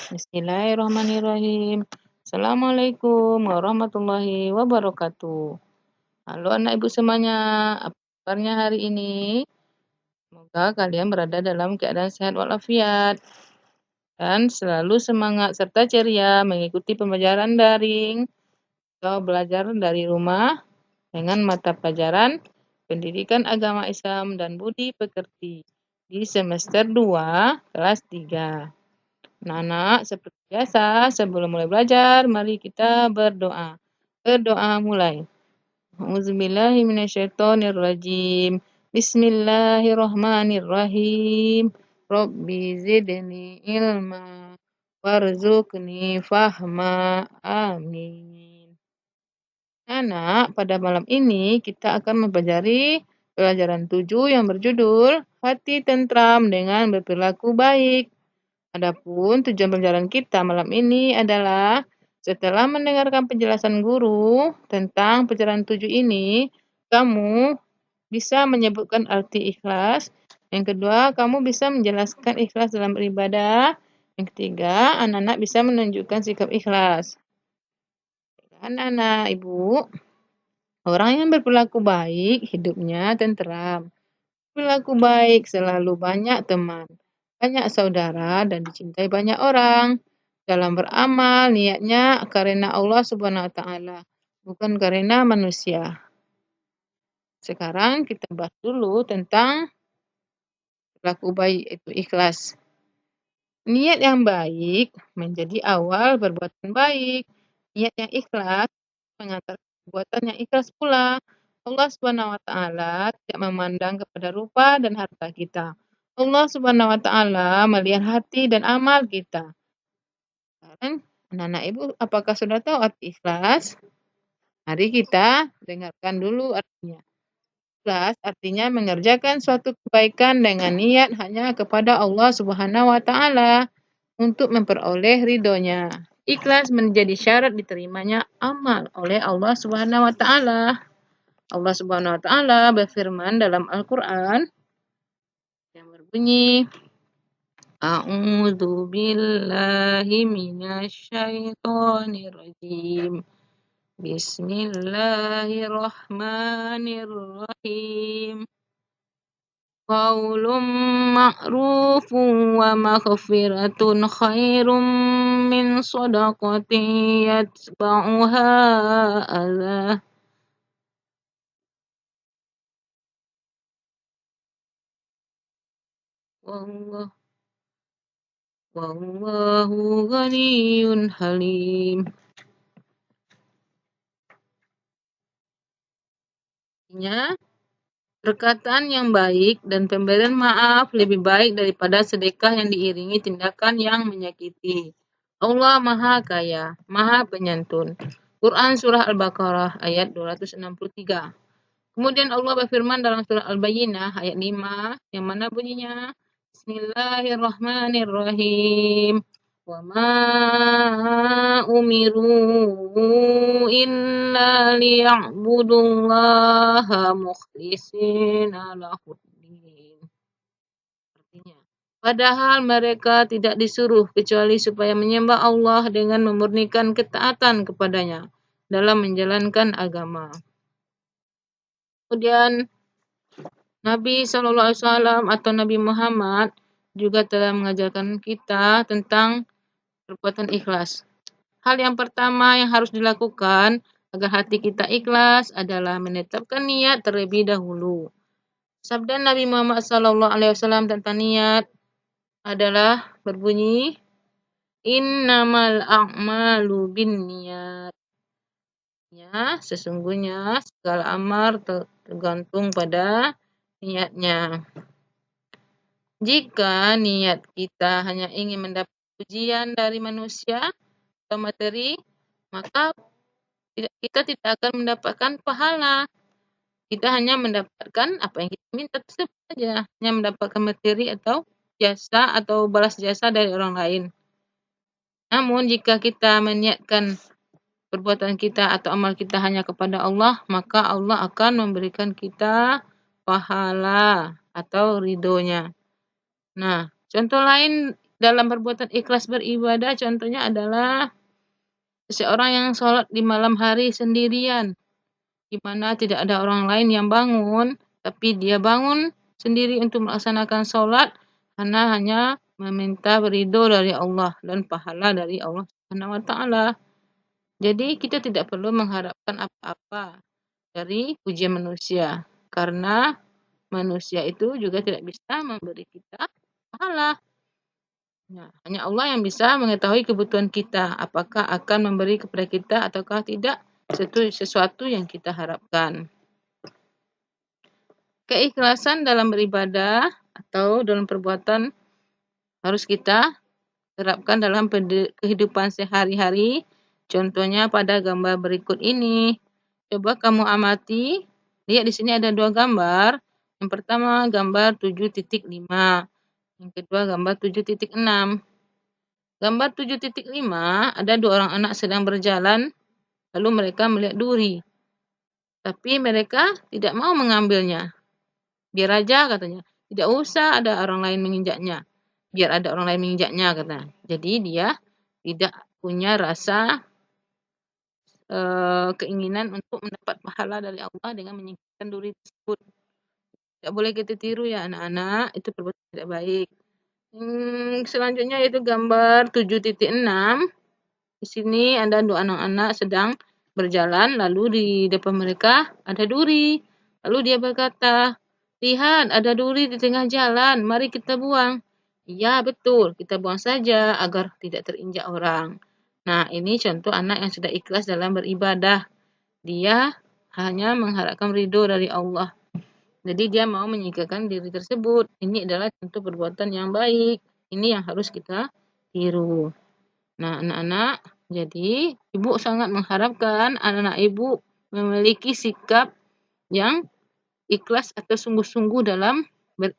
Bismillahirrahmanirrahim. Assalamualaikum warahmatullahi wabarakatuh. Halo anak ibu semuanya, apa kabarnya hari ini? Semoga kalian berada dalam keadaan sehat walafiat dan selalu semangat serta ceria mengikuti pembelajaran daring atau belajar dari rumah dengan mata pelajaran Pendidikan Agama Islam dan Budi Pekerti di semester 2 kelas 3. Anak-anak, seperti biasa, sebelum mulai belajar, mari kita berdoa. Berdoa mulai. A'udzubillahiminasyaitonirrajim. Bismillahirrahmanirrahim. Rabbi zidni ilma warzuqni fahma. Amin. Anak, pada malam ini kita akan mempelajari pelajaran 7 yang berjudul Hati Tentram dengan Berperilaku Baik. Adapun tujuan pembelajaran kita malam ini adalah setelah mendengarkan penjelasan guru tentang pelajaran 7 ini, kamu bisa menyebutkan arti ikhlas. Yang kedua, kamu bisa menjelaskan ikhlas dalam beribadah. Yang ketiga, anak-anak bisa menunjukkan sikap ikhlas. Anak-anak, ibu, orang yang berperilaku baik hidupnya tenteram. Perilaku baik selalu banyak teman, banyak saudara, dan dicintai banyak orang. Dalam beramal, niatnya karena Allah Subhanahu wa Ta'ala, bukan karena manusia. Sekarang kita bahas dulu tentang perilaku baik, itu ikhlas. Niat yang baik menjadi awal perbuatan baik. Niat yang ikhlas mengantar perbuatan yang ikhlas pula. Allah Subhanahu wa Ta'ala tidak memandang kepada rupa dan harta kita. Allah Subhanahu wa Ta'ala melihat hati dan amal kita. Sekarang, anak-anak ibu, apakah sudah tahu arti ikhlas? Mari kita dengarkan dulu artinya. Ikhlas artinya mengerjakan suatu kebaikan dengan niat hanya kepada Allah Subhanahu wa Ta'ala untuk memperoleh ridhonya. Ikhlas menjadi syarat diterimanya amal oleh Allah Subhanahu wa Ta'ala. Allah Subhanahu wa Ta'ala berfirman dalam Al-Qur'an yang berbunyi, A'udzu billahi minasyaitonir rajim. Bismillahirrahmanirrahim. Qaulun ma'rufun wa maghfiratun khairum min shadaqatin yatba'uha adha. Wallahu ghaniyyun halim. Artinya, perkataan yang baik dan pemberian maaf lebih baik daripada sedekah yang diiringi tindakan yang menyakiti. Allah Maha Kaya, Maha Penyantun. Quran Surah Al-Baqarah ayat 263. Kemudian Allah berfirman dalam surah Al-Bayyinah ayat 5 yang mana bunyinya Bismillahirrahmanirrahim. Wa ma umiru illa liya'budullaha mukhlishina lahuddin. Artinya, padahal mereka tidak disuruh kecuali supaya menyembah Allah dengan memurnikan ketaatan kepadanya dalam menjalankan agama. Kemudian Nabi SAW atau Nabi Muhammad juga telah mengajarkan kita tentang perbuatan ikhlas. Hal yang pertama yang harus dilakukan agar hati kita ikhlas adalah menetapkan niat terlebih dahulu. Sabda Nabi Muhammad SAW tentang niat adalah berbunyi, Innamal a'malu binniyat. Ya, sesungguhnya segala amal tergantung pada niatnya. Jika niat kita hanya ingin mendapat pujian dari manusia atau materi, maka kita tidak akan mendapatkan pahala. Kita hanya mendapatkan apa yang kita minta tersebut saja, hanya mendapatkan materi atau jasa atau balas jasa dari orang lain. Namun jika kita meniatkan perbuatan kita atau amal kita hanya kepada Allah, maka Allah akan memberikan kita pahala atau ridhonya. Nah, contoh lain dalam perbuatan ikhlas beribadah contohnya adalah seseorang yang sholat di malam hari sendirian, di mana tidak ada orang lain yang bangun, tapi dia bangun sendiri untuk melaksanakan sholat karena hanya meminta ridho dari Allah dan pahala dari Allah Subhanahu wa Ta'ala. Jadi kita tidak perlu mengharapkan apa-apa dari pujian manusia, karena manusia itu juga tidak bisa memberi kita pahala. Nah, hanya Allah yang bisa mengetahui kebutuhan kita, apakah akan memberi kepada kita ataukah tidak sesuatu yang kita harapkan. Keikhlasan dalam beribadah atau dalam perbuatan harus kita terapkan dalam kehidupan sehari-hari. Contohnya pada gambar berikut ini. Coba kamu amati, lihat di sini ada 2 gambar. Yang pertama gambar 7.5, yang kedua gambar 7.6. Gambar 7.5 ada 2 orang anak sedang berjalan, lalu mereka melihat duri. Tapi mereka tidak mau mengambilnya. Biar aja katanya, tidak usah ada orang lain menginjaknya. Biar ada orang lain menginjaknya katanya. Jadi dia tidak punya rasa keinginan untuk mendapat pahala dari Allah dengan menyingkirkan duri tersebut. Tidak boleh kita tiru ya anak-anak, itu perbuatan tidak baik. Selanjutnya yaitu gambar 7.6. Di sini ada 2 anak-anak sedang berjalan, lalu di depan mereka ada duri. Lalu dia berkata, "Lihat, ada duri di tengah jalan, mari kita buang." Iya, betul, kita buang saja agar tidak terinjak orang. Nah, ini contoh anak yang sudah ikhlas dalam beribadah. Dia hanya mengharapkan ridho dari Allah. Jadi dia mau menyingkirkan diri tersebut. Ini adalah contoh perbuatan yang baik. Ini yang harus kita tiru. Nah, anak-anak, jadi ibu sangat mengharapkan anak-anak ibu memiliki sikap yang ikhlas atau sungguh-sungguh dalam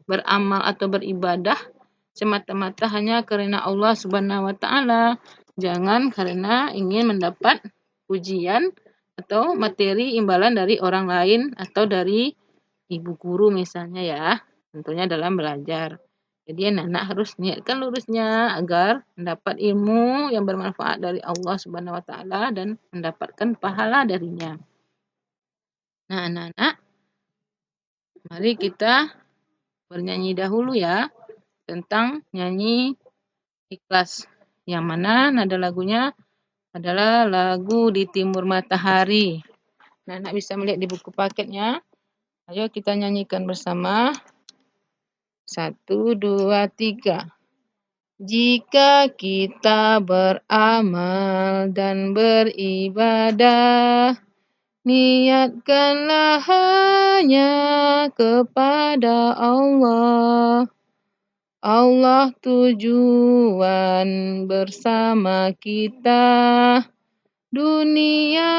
beramal atau beribadah semata-mata hanya karena Allah Subhanahu wa Ta'ala. Jangan karena ingin mendapat pujian atau materi imbalan dari orang lain atau dari ibu guru misalnya ya, tentunya dalam belajar. Jadi anak-anak harus niatkan lurusnya agar mendapat ilmu yang bermanfaat dari Allah Subhanahu wa Ta'ala dan mendapatkan pahala darinya. Nah, anak-anak, mari kita bernyanyi dahulu ya tentang nyanyi ikhlas. Yang mana nada lagunya adalah lagu Di Timur Matahari. Nah, anak bisa melihat di buku paketnya. Ayo kita nyanyikan bersama. 1, 2, 3. Jika kita beramal dan beribadah, niatkanlah hanya kepada Allah. Allah tujuan bersama kita, dunia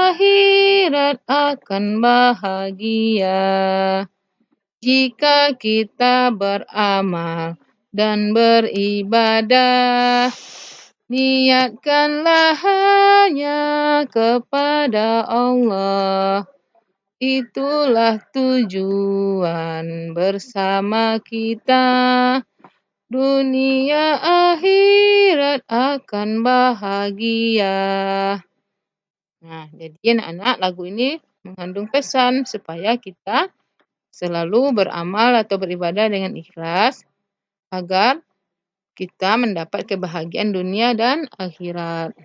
akhirat akan bahagia. Jika kita beramal dan beribadah, niatkanlah hanya kepada Allah. Itulah tujuan bersama kita, dunia akhirat akan bahagia. Nah, jadi anak-anak lagu ini mengandung pesan supaya kita selalu beramal atau beribadah dengan ikhlas agar kita mendapat kebahagiaan dunia dan akhirat.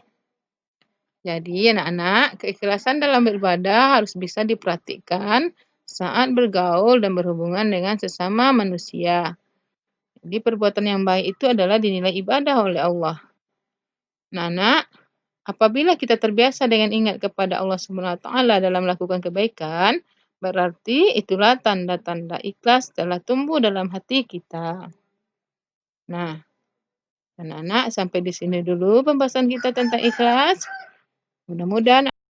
Jadi anak-anak, keikhlasan dalam beribadah harus bisa diperhatikan saat bergaul dan berhubungan dengan sesama manusia. Jadi perbuatan yang baik itu adalah dinilai ibadah oleh Allah. Nah, anak, apabila kita terbiasa dengan ingat kepada Allah Subhanahu wa Ta'ala dalam melakukan kebaikan, berarti itulah tanda-tanda ikhlas telah tumbuh dalam hati kita. Nah, anak-anak, sampai di sini dulu pembahasan kita tentang ikhlas. Mudah-mudahan